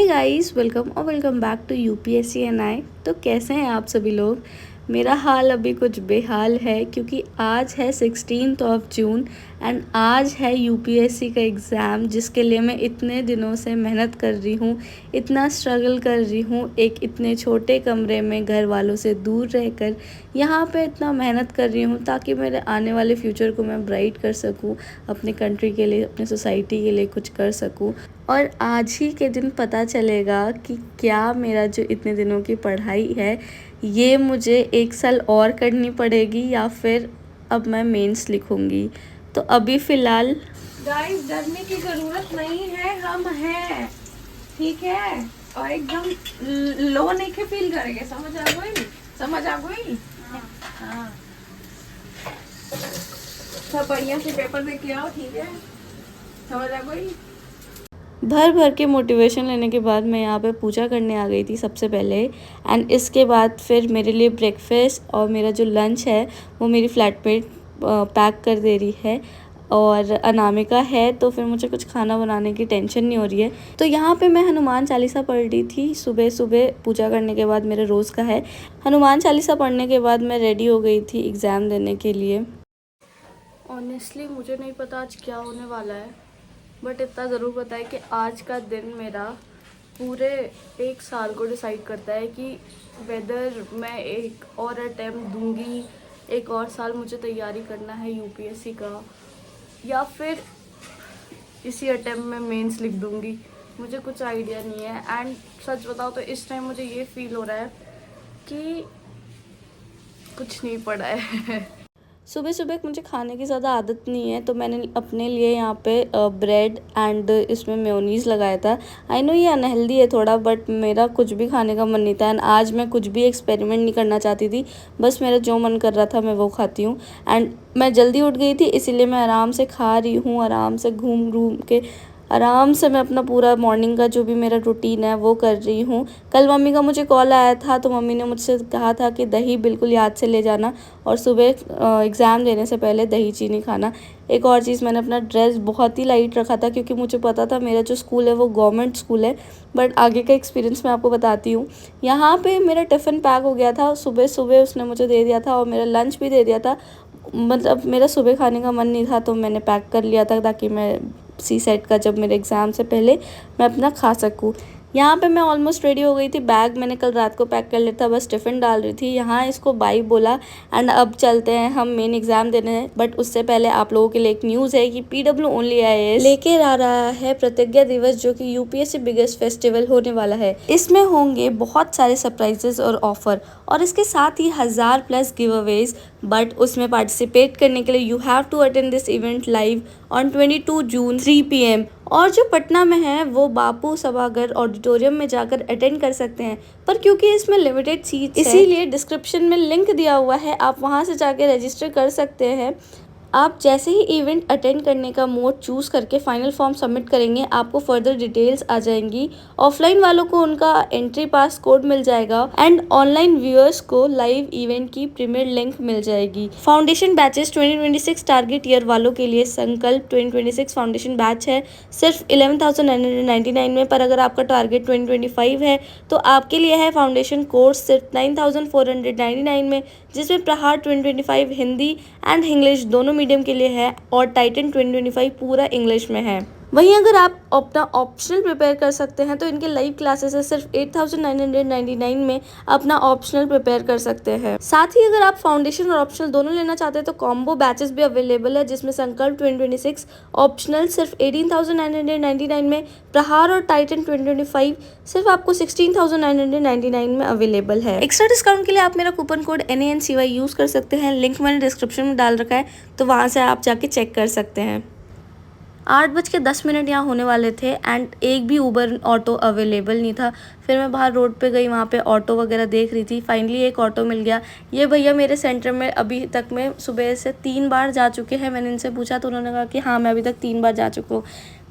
Guys, welcome back to UPSC and I. तो कैसे हैं आप सभी लोग। मेरा हाल अभी कुछ बेहाल है क्योंकि आज है 16 जून एंड आज है यूपीएससी का एग्ज़ाम, जिसके लिए मैं इतने दिनों से मेहनत कर रही हूँ, इतना स्ट्रगल कर रही हूँ। एक इतने छोटे कमरे में घर वालों से दूर रहकर यहाँ पे इतना मेहनत कर रही हूँ ताकि मेरे आने वाले फ्यूचर को मैं ब्राइट कर सकूँ, अपने कंट्री के लिए, अपने सोसाइटी के लिए कुछ कर सकूँ। और आज ही के दिन पता चलेगा कि क्या मेरा जो इतने दिनों की पढ़ाई है ये मुझे 1 साल और करनी पड़ेगी या फिर अब मैं मेंस लिखूँगी। तो अभी फ़िलहाल गाइस डरने की ज़रूरत नहीं है, हम हैं, ठीक है। और एकदम लो नहीं के फील करेंगे, समझ आ गई। हाँ, सब बढ़िया से पेपर दे के आओ, ठीक है, समझ आ गई। भर के मोटिवेशन लेने के बाद मैं यहाँ पे पूजा करने आ गई थी सबसे पहले। एंड इसके बाद फिर मेरे लिए ब्रेकफास्ट और मेरा जो लंच है वो मेरी फ्लैटमेट पैक कर दे रही है और अनामिका है, तो फिर मुझे कुछ खाना बनाने की टेंशन नहीं हो रही है। तो यहाँ पे मैं हनुमान चालीसा पढ़ रही थी सुबह सुबह पूजा करने के बाद, मेरे रोज़ का है। हनुमान चालीसा पढ़ने के बाद मैं रेडी हो गई थी एग्ज़ाम देने के लिए। ऑनेस्टली मुझे नहीं पता आज क्या होने वाला है, बट इतना ज़रूर पता है कि आज का दिन मेरा पूरे 1 साल को डिसाइड करता है कि वेदर मैं एक और अटैम्प्ट दूंगी, एक और साल मुझे तैयारी करना है यूपीएससी का, या फिर इसी अटैम्प्ट में मेंस लिख दूंगी। मुझे कुछ आइडिया नहीं है। एंड सच बताओ तो इस टाइम मुझे ये फील हो रहा है कि कुछ नहीं पड़ा है। सुबह सुबह मुझे खाने की ज़्यादा आदत नहीं है, तो मैंने अपने लिए यहाँ पे ब्रेड एंड इसमें मेयोनीज़ लगाया था। आई नो ये अनहेल्दी है थोड़ा, बट मेरा कुछ भी खाने का मन नहीं था। एंड आज मैं कुछ भी एक्सपेरिमेंट नहीं करना चाहती थी, बस मेरा जो मन कर रहा था मैं वो खाती हूँ। एंड मैं जल्दी उठ गई थी, इसीलिए मैं आराम से खा रही हूँ, आराम से घूम के आराम से मैं अपना पूरा मॉर्निंग का जो भी मेरा रूटीन है वो कर रही हूँ। कल मम्मी का मुझे कॉल आया था, तो मम्मी ने मुझसे कहा था कि दही बिल्कुल याद से ले जाना और सुबह एग्ज़ाम देने से पहले दही चीनी खाना। एक और चीज़, मैंने अपना ड्रेस बहुत ही लाइट रखा था क्योंकि मुझे पता था मेरा जो स्कूल है वो गवर्नमेंट स्कूल है। बट आगे का एक्सपीरियंस मैं आपको बताती हूँ। यहाँ पे मेरा टिफ़िन पैक हो गया था, सुबह सुबह उसने मुझे दे दिया था और मेरा लंच भी दे दिया था। मतलब मेरा सुबह खाने का मन नहीं था, तो मैंने पैक कर लिया था ताकि मैं सी सेट का जब मेरे एग्ज़ाम से पहले मैं अपना खा सकूँ। यहाँ पे मैं ऑलमोस्ट रेडी हो गई थी। बैग मैंने कल रात को पैक कर लिया था, बस टिफ़िन डाल रही थी। यहाँ इसको बाय बोला एंड अब चलते हैं हम मेन एग्ज़ाम देने हैं। बट उससे पहले आप लोगों के लिए एक न्यूज़ है कि पीडब्ल्यू ओनली IAS लेकर आ रहा है प्रतिज्ञा दिवस, जो कि यूपीएससी बिगेस्ट फेस्टिवल होने वाला है। इसमें होंगे बहुत सारे सरप्राइजेस और ऑफर, और इसके साथ ही 1000+ गिव अवेज। बट उसमें पार्टिसिपेट करने के लिए you have to attend this event live on 22 June 3 PM। और जो पटना में है वो बापू सभागार ऑडिटोरियम में जाकर अटेंड कर सकते हैं, पर क्योंकि इसमें लिमिटेड सीट्स है इसीलिए डिस्क्रिप्शन में लिंक दिया हुआ है, आप वहां से जाकर रजिस्टर कर सकते हैं। आप जैसे ही इवेंट अटेंड करने का मोड चूज़ करके फाइनल फॉर्म सबमिट करेंगे, आपको फर्दर डिटेल्स आ जाएंगी। ऑफलाइन वालों को उनका एंट्री पास कोड मिल जाएगा एंड ऑनलाइन व्यूअर्स को लाइव इवेंट की प्रीमियर लिंक मिल जाएगी। फाउंडेशन बैचेस 2026 टारगेट ईयर वालों के लिए संकल्प 2026 फाउंडेशन बैच है सिर्फ 11,999 में, पर अगर आपका टारगेट 2025 है तो आपके लिए है फाउंडेशन कोर्स सिर्फ 9,499 में, जिसमें प्रहार 2025 हिंदी एंड इंग्लिश दोनों मीडियम के लिए है और टाइटन 2025 पूरा इंग्लिश में है। वहीं अगर आप अपना ऑप्शनल प्रिपेयर कर सकते हैं तो इनके लाइव क्लासेस है सिर्फ 8,999 में अपना ऑप्शनल प्रिपेयर कर सकते हैं। साथ ही अगर आप फाउंडेशन और ऑप्शनल दोनों लेना चाहते हैं तो कॉम्बो बैचेस भी अवेलेबल है, जिसमें संकल्प 2026 ऑप्शनल सिर्फ 18,999 में, प्रहार और टाइटन 2025 सिर्फ आपको 16,999 में अवेलेबल है। एक्स्ट्रा डिस्काउंट के लिए आप मेरा कूपन कोड NANCY यूज़ कर सकते हैं, लिंक मैंने डिस्क्रिप्शन में डाल रखा है, तो वहाँ से आप जाके चेक कर सकते हैं। 8:10 यहाँ होने वाले थे एंड एक भी उबर ऑटो अवेलेबल नहीं था। फिर मैं बाहर रोड पे गई, वहाँ पे ऑटो वगैरह देख रही थी। फाइनली एक ऑटो मिल गया। ये भैया मेरे सेंटर में अभी तक मैं सुबह से 3 बार जा चुके हैं। मैंने इनसे पूछा तो उन्होंने कहा कि हाँ मैं अभी तक 3 बार जा चुका हूँ।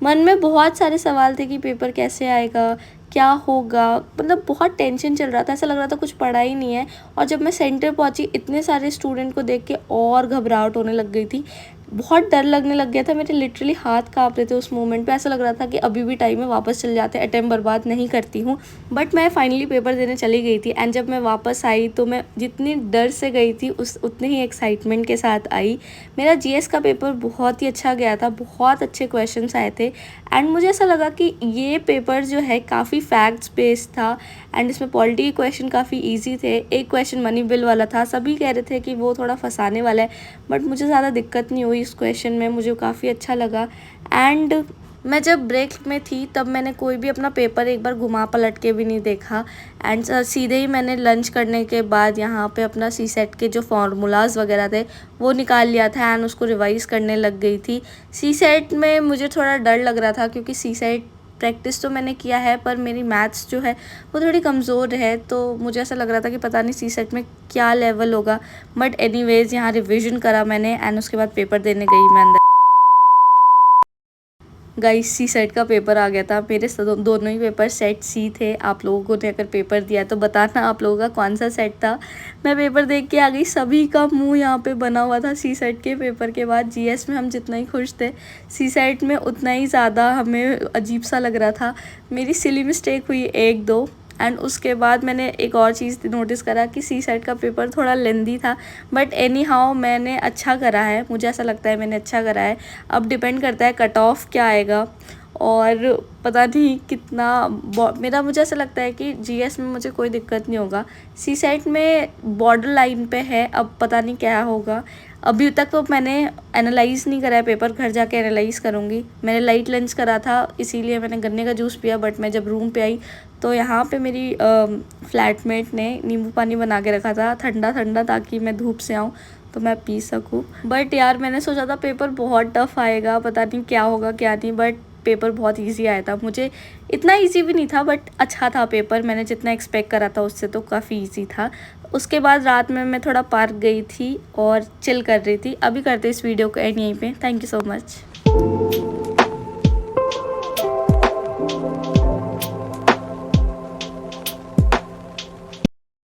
मन में बहुत सारे सवाल थे कि पेपर कैसे आएगा, क्या होगा, मतलब बहुत टेंशन चल रहा था, ऐसा लग रहा था कुछ पढ़ा ही नहीं है। और जब मैं सेंटर पहुंची इतने सारे स्टूडेंट को देख के और घबराहट होने लग गई थी, बहुत डर लगने लग गया था। मेरे लिटरली हाथ काँप रहे थे उस मोमेंट पे, ऐसा लग रहा था कि अभी भी टाइम में वापस चले जाते, अटेम्प्ट बर्बाद नहीं करती हूँ। बट मैं फाइनली पेपर देने चली गई थी एंड जब मैं वापस आई तो मैं जितनी डर से गई थी उस उतने ही एक्साइटमेंट के साथ आई। मेरा जीएस का पेपर बहुत ही अच्छा गया था, बहुत अच्छे क्वेश्चंस आए थे एंड मुझे ऐसा लगा कि ये पेपर जो है काफ़ी फैक्ट्स बेस्ड था एंड इसमें पॉलिटी के क्वेश्चन काफ़ी इजी थे। एक क्वेश्चन मनी बिल वाला था, सभी कह रहे थे कि वो थोड़ा फंसाने वाला है, बट मुझे ज़्यादा दिक्कत नहीं हुई इस क्वेश्चन में, मुझे काफ़ी अच्छा लगा। एंड मैं जब ब्रेक में थी तब मैंने कोई भी अपना पेपर एक बार घुमा पलट के भी नहीं देखा एंड सीधे ही मैंने लंच करने के बाद यहाँ पे अपना सी सेट के जो फार्मूलाज वगैरह थे वो निकाल लिया था एंड उसको रिवाइज़ करने लग गई थी। सी सेट में मुझे थोड़ा डर लग रहा था क्योंकि सी सेट प्रैक्टिस तो मैंने किया है पर मेरी मैथ्स जो है वो थोड़ी कमज़ोर है, तो मुझे ऐसा लग रहा था कि पता नहीं सी सेट में क्या लेवल होगा। बट एनीवेज़ यहाँ रिविज़न करा मैंने एंड उसके बाद पेपर देने गई मैं अंदर। गाइस सी सेट का पेपर आ गया था, मेरे दोनों ही पेपर सेट सी थे। आप लोगों ने अगर पेपर दिया तो बताना आप लोगों का कौन सा सेट था। मैं पेपर देख के आ गई, सभी का मुंह यहाँ पे बना हुआ था सी सेट के पेपर के बाद। जीएस में हम जितना ही खुश थे सी सेट में उतना ही ज़्यादा हमें अजीब सा लग रहा था। मेरी सिली मिस्टेक हुई एक दो एंड उसके बाद मैंने एक और चीज़ नोटिस करा कि सी सेट का पेपर थोड़ा लेंदी था, बट एनी हाउ मैंने अच्छा करा है, मुझे ऐसा लगता है मैंने अच्छा करा है। अब डिपेंड करता है कट ऑफ क्या आएगा और पता नहीं कितना मेरा, मुझे ऐसा लगता है कि जीएस में मुझे कोई दिक्कत नहीं होगा। सी सेट में बॉर्डर लाइन पे है, अब पता नहीं क्या होगा। अभी तक तो मैंने एनालाइज़ नहीं करा है पेपर, घर जाके एनालाइज़ करूँगी। मैंने लाइट लंच करा था इसीलिए मैंने गन्ने का जूस पिया, बट मैं जब रूम पे आई तो यहाँ पे मेरी फ्लैटमेट ने नींबू पानी बना के रखा था ठंडा ठंडा, ताकि मैं धूप से आऊँ तो मैं पी सकूँ। बट यार मैंने सोचा था पेपर बहुत टफ आएगा, पता नहीं क्या होगा क्या नहीं, बट पेपर बहुत इजी आया था। मुझे इतना इजी भी नहीं था बट अच्छा था पेपर, मैंने जितना एक्सपेक्ट करा था उससे तो काफ़ी इजी था। उसके बाद रात में मैं थोड़ा पार्क गई थी और चिल कर रही थी। अभी करते इस वीडियो को एंड यहीं पे। Thank you so much.